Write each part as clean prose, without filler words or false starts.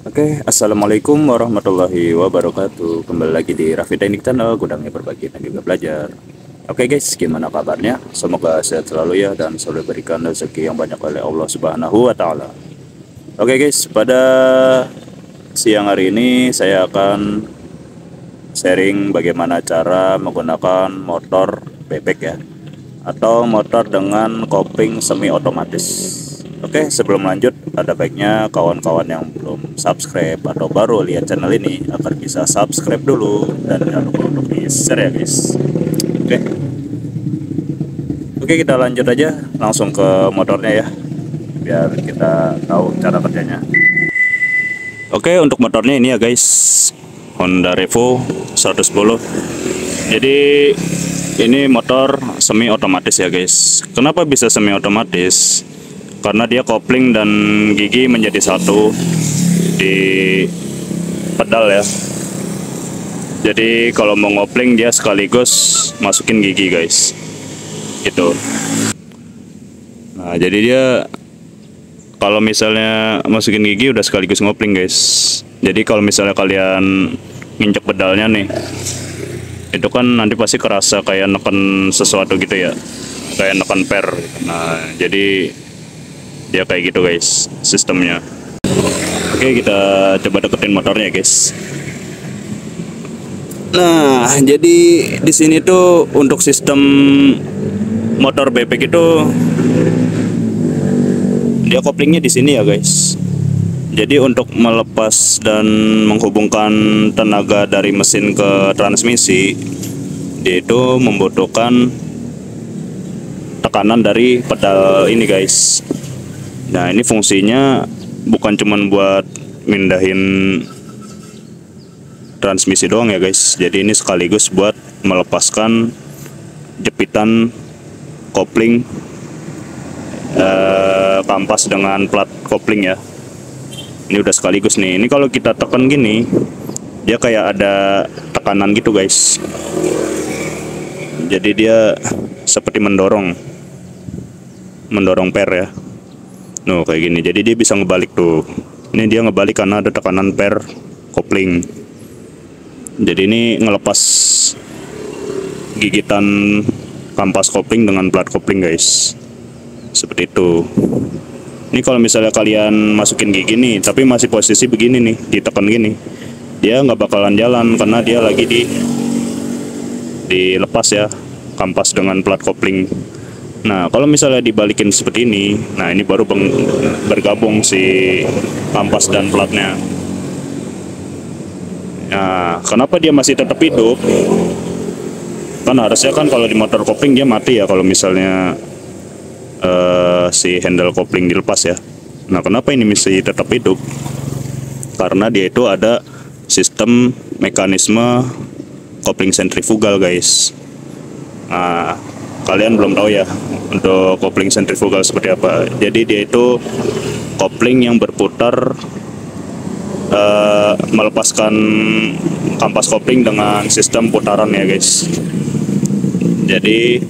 Oke, assalamualaikum warahmatullahi wabarakatuh. Kembali lagi di Raffi Teknik Channel, gudangnya berbagi dan juga belajar. Oke guys, gimana kabarnya? Semoga sehat selalu ya dan selalu berikan rezeki yang banyak oleh Allah Subhanahu wa Ta'ala. Oke guys, pada siang hari ini saya akan sharing bagaimana cara menggunakan motor bebek ya, atau motor dengan kopling semi otomatis. Oke, sebelum lanjut, ada baiknya kawan-kawan yang belum subscribe atau baru lihat channel ini agar bisa subscribe dulu dan jangan lupa untuk di share ya guys. Oke, oke, kita lanjut aja langsung ke motornya ya, biar kita tahu cara kerjanya. Oke, untuk motornya ini ya guys, Honda Revo 110. Jadi ini motor semi otomatis ya guys. Kenapa bisa semi otomatis? Karena dia kopling dan gigi menjadi satu di pedal ya. Jadi kalau mau ngopling dia sekaligus masukin gigi guys, gitu. Nah jadi dia kalau misalnya masukin gigi udah sekaligus ngopling guys. Jadi kalau misalnya kalian nginjek pedalnya nih, itu kan nanti pasti kerasa kayak neken sesuatu gitu ya, kayak neken per. Nah jadi dia kayak gitu guys sistemnya. Oke, kita coba deketin motornya guys. Nah jadi di sini tuh untuk sistem motor bebek itu dia koplingnya di sini ya guys. Jadi untuk melepas dan menghubungkan tenaga dari mesin ke transmisi, dia itu membutuhkan tekanan dari pedal ini guys. Nah ini fungsinya bukan cuman buat mindahin transmisi doang ya guys. Jadi ini sekaligus buat melepaskan jepitan kopling kampas dengan plat kopling ya. Ini udah sekaligus nih. Ini kalau kita tekan gini, dia kayak ada tekanan gitu guys. Jadi dia seperti mendorong per ya. Nuh kayak gini, jadi dia bisa ngebalik tuh. Ini dia ngebalik karena ada tekanan per kopling. Jadi ini ngelepas gigitan kampas kopling dengan plat kopling guys, seperti itu. Ini kalau misalnya kalian masukin gigi nih, tapi masih posisi begini nih, ditekan gini, dia nggak bakalan jalan karena dia lagi dilepas ya kampas dengan plat kopling. Nah kalau misalnya dibalikin seperti ini, nah ini baru bergabung si kampas dan platnya. Nah kenapa dia masih tetap hidup? Kan harusnya kan kalau di motor kopling dia mati ya kalau misalnya si handle kopling dilepas ya. Nah kenapa ini masih tetap hidup? Karena dia itu ada sistem mekanisme kopling sentrifugal guys. Nah kalian belum tahu ya untuk kopling sentrifugal seperti apa. Jadi dia itu kopling yang berputar melepaskan kampas kopling dengan sistem putaran ya guys. Jadi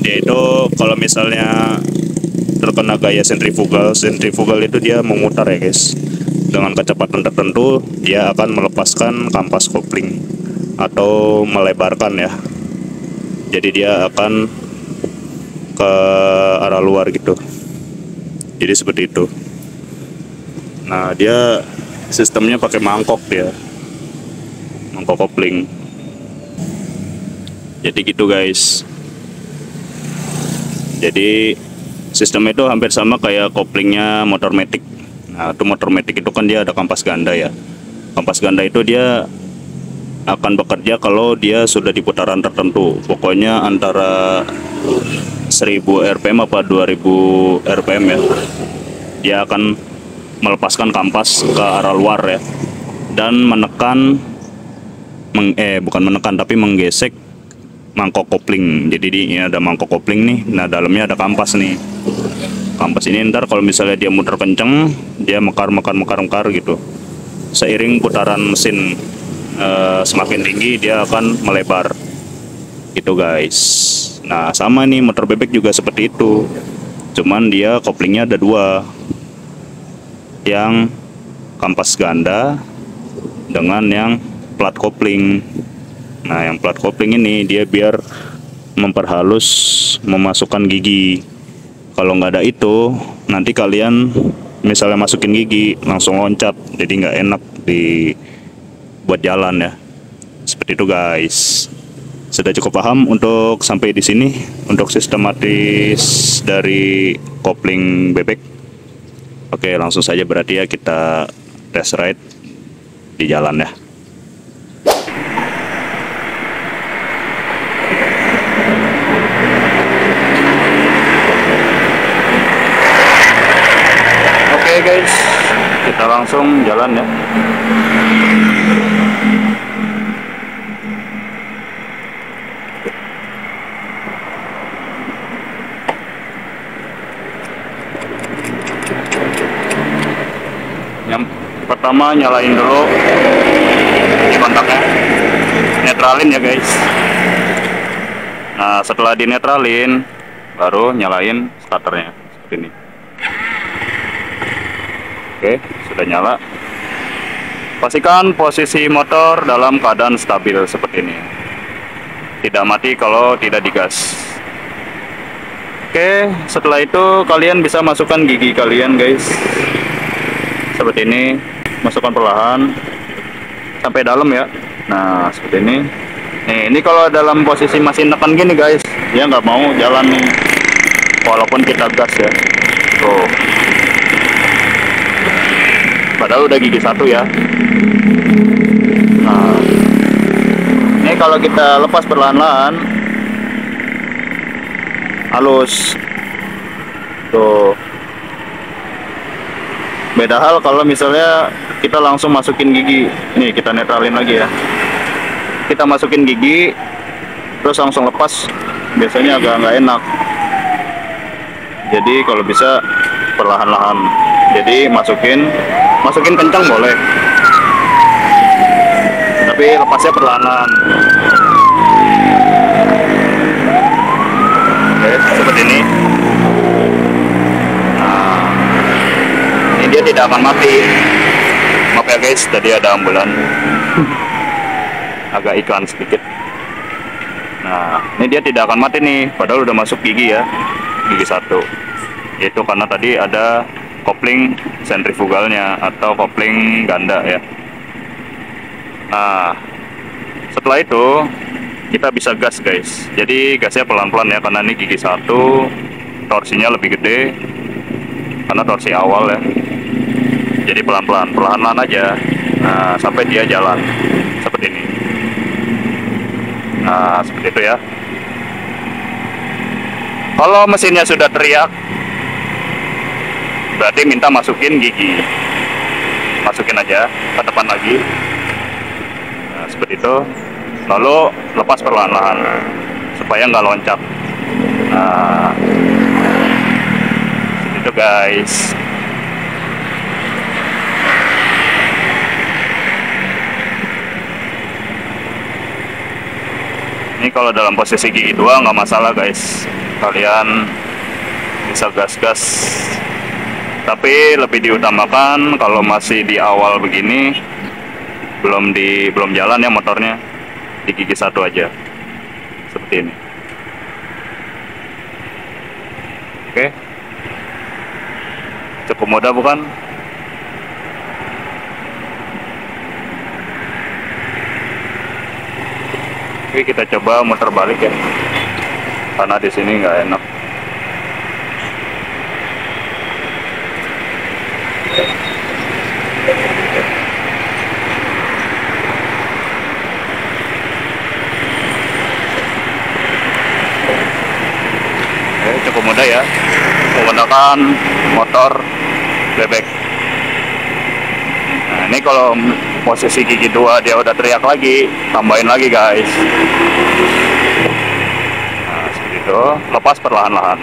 dia itu kalau misalnya terkena gaya sentrifugal itu dia memutar ya guys. Dengan kecepatan tertentu dia akan melepaskan kampas kopling atau melebarkan ya. Jadi dia akan ke arah luar gitu. Jadi seperti itu. Nah dia sistemnya pakai mangkok dia, mangkok kopling. Jadi gitu guys. Jadi sistem itu hampir sama kayak koplingnya motor matic. Nah itu motor matic itu kan dia ada kampas ganda ya. Kampas ganda itu dia akan bekerja kalau dia sudah di putaran tertentu. Pokoknya antara 1000 rpm apa 2000 rpm ya. Dia akan melepaskan kampas ke arah luar ya, dan menekan bukan menekan tapi menggesek mangkok kopling. Jadi ini ada mangkok kopling nih. Nah dalamnya ada kampas nih. Kampas ini ntar kalau misalnya dia muter kenceng, dia mekar gitu. Seiring putaran mesin semakin tinggi dia akan melebar gitu guys. Nah sama nih motor bebek juga seperti itu, cuman dia koplingnya ada dua, yang kampas ganda dengan yang plat kopling. Nah, yang plat kopling ini dia biar memperhalus memasukkan gigi. Kalau nggak ada itu, nanti kalian misalnya masukin gigi langsung loncat, jadi nggak enak buat jalan ya. Seperti itu guys. Sudah cukup paham untuk sampai di sini untuk sistematis dari kopling bebek. Oke, langsung saja berarti ya kita test ride di jalan ya. Oke guys, kita langsung jalan ya. Yang pertama nyalain dulu kontaknya, netralin ya guys. Nah, setelah dinetralin baru nyalain starternya seperti ini. Oke, sudah nyala. Pastikan posisi motor dalam keadaan stabil seperti ini, tidak mati kalau tidak digas. Oke, setelah itu kalian bisa masukkan gigi kalian guys, seperti ini. Masukkan perlahan sampai dalam ya. Nah, seperti ini. Nih, ini kalau dalam posisi masih nekan gini guys, dia nggak mau jalan nih, walaupun kita gas ya. Tuh, padahal udah gigi satu ya. Nah, ini kalau kita lepas perlahan-lahan, halus. Tuh. Beda hal kalau misalnya kita langsung masukin gigi. Nih, kita netralin lagi ya. Kita masukin gigi, terus langsung lepas, biasanya agak nggak enak. Jadi kalau bisa perlahan-lahan. Jadi masukin kencang boleh, tapi lepasnya perlahan. Oke, seperti ini. Nah, ini dia tidak akan mati. Maaf ya guys, tadi ada ambulan. Agak iklan sedikit. Nah, ini dia tidak akan mati nih, padahal udah masuk gigi ya, gigi satu. Itu karena tadi ada kopling sentrifugalnya atau kopling ganda ya. Nah, setelah itu kita bisa gas guys. Jadi gasnya pelan-pelan ya, karena ini gigi satu, torsinya lebih gede karena torsi awal ya. Jadi pelan-pelan, perlahan-lahan aja. Nah, sampai dia jalan seperti ini. Nah, seperti itu ya. Kalau mesinnya sudah teriak, berarti minta masukin gigi. Masukin aja ke depan lagi. Nah, seperti itu. Lalu lepas perlahan-lahan supaya nggak loncat. Nah, seperti itu guys. Ini kalau dalam posisi gigi dua nggak masalah guys, kalian bisa gas-gas. Tapi lebih diutamakan kalau masih di awal begini, belum jalan ya motornya, di gigi satu aja, seperti ini. Oke, cukup mudah bukan? Oke, kita coba muter balik ya, karena di sini nggak enak. Oke, cukup mudah ya, menggunakan motor bebek. Nah, ini kalau posisi gigi dua dia udah teriak lagi, tambahin lagi guys. Nah, seperti itu, lepas perlahan-lahan,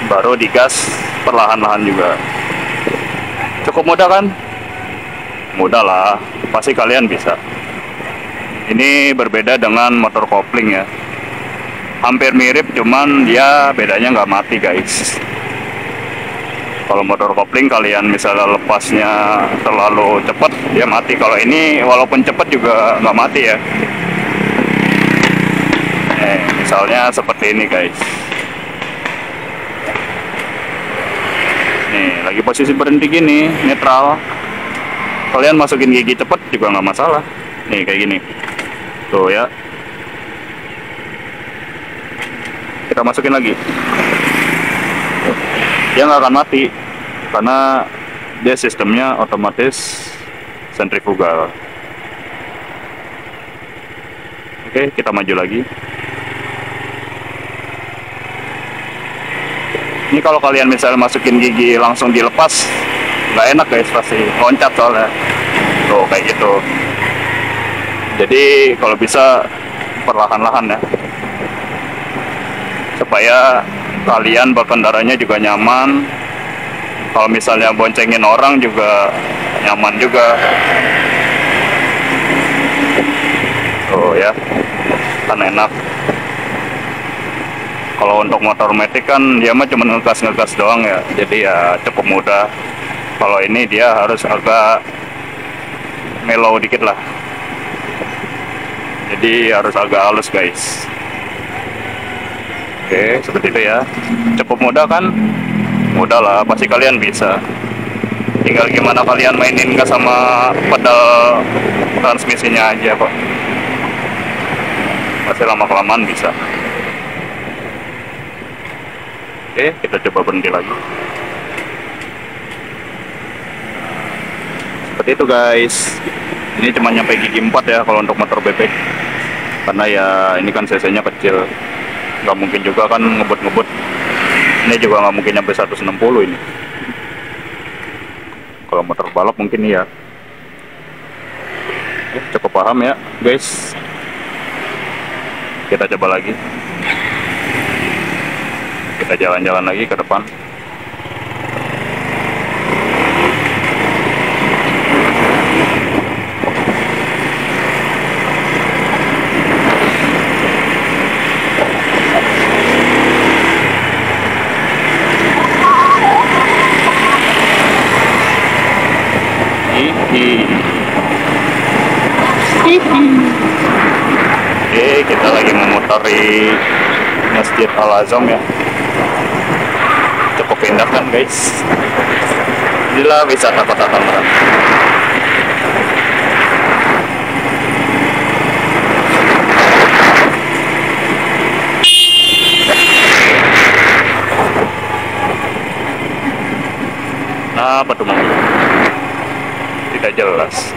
baru digas perlahan-lahan juga. Cukup mudah kan? Mudah lah, pasti kalian bisa. Ini berbeda dengan motor kopling ya, hampir mirip, cuman dia bedanya nggak mati guys. Kalau motor kopling kalian misalnya lepasnya terlalu cepat, dia mati. Kalau ini walaupun cepat juga nggak mati ya. Misalnya seperti ini guys. Nih, lagi posisi berhenti gini, netral. Kalian masukin gigi cepat juga nggak masalah. Nih, kayak gini. Tuh ya. Kita masukin lagi. Dia nggak akan mati, karena dia sistemnya otomatis sentrifugal. Oke, kita maju lagi. Ini kalau kalian misalnya masukin gigi langsung dilepas, nggak enak guys, pasti loncat soalnya. Tuh, kayak gitu. Jadi kalau bisa perlahan-lahan ya, supaya kalian berkendaranya juga nyaman. Kalau misalnya boncengin orang juga nyaman juga. Tuh ya, kan enak. Kalau untuk motor matic kan dia mah cuma ngegas doang ya, jadi ya cukup mudah. Kalau ini dia harus agak mellow dikit lah, jadi harus agak halus guys. Oke, seperti itu ya. Cukup mudah kan? Mudah lah, pasti kalian bisa. Tinggal gimana kalian mainin gas sama pedal transmisinya aja kok. Pasti lama-kelamaan bisa. Oke, kita coba berhenti lagi. Seperti itu guys. Ini cuma nyampe gigi 4 ya kalau untuk motor bebek. Karena ya ini kan cc-nya kecil. Nggak mungkin juga kan ngebut-ngebut. Ini juga nggak mungkin nyampe 160 ini. Kalau motor balap mungkin iya. Cukup paham ya guys. Kita coba lagi. Kita jalan-jalan lagi ke depan. Oke, kita lagi memotori Masjid Al-Azam ya. Cukup indah kan guys. Inilah wisata kota Tangerang. Nah, apa tuh mobil? Tidak jelas.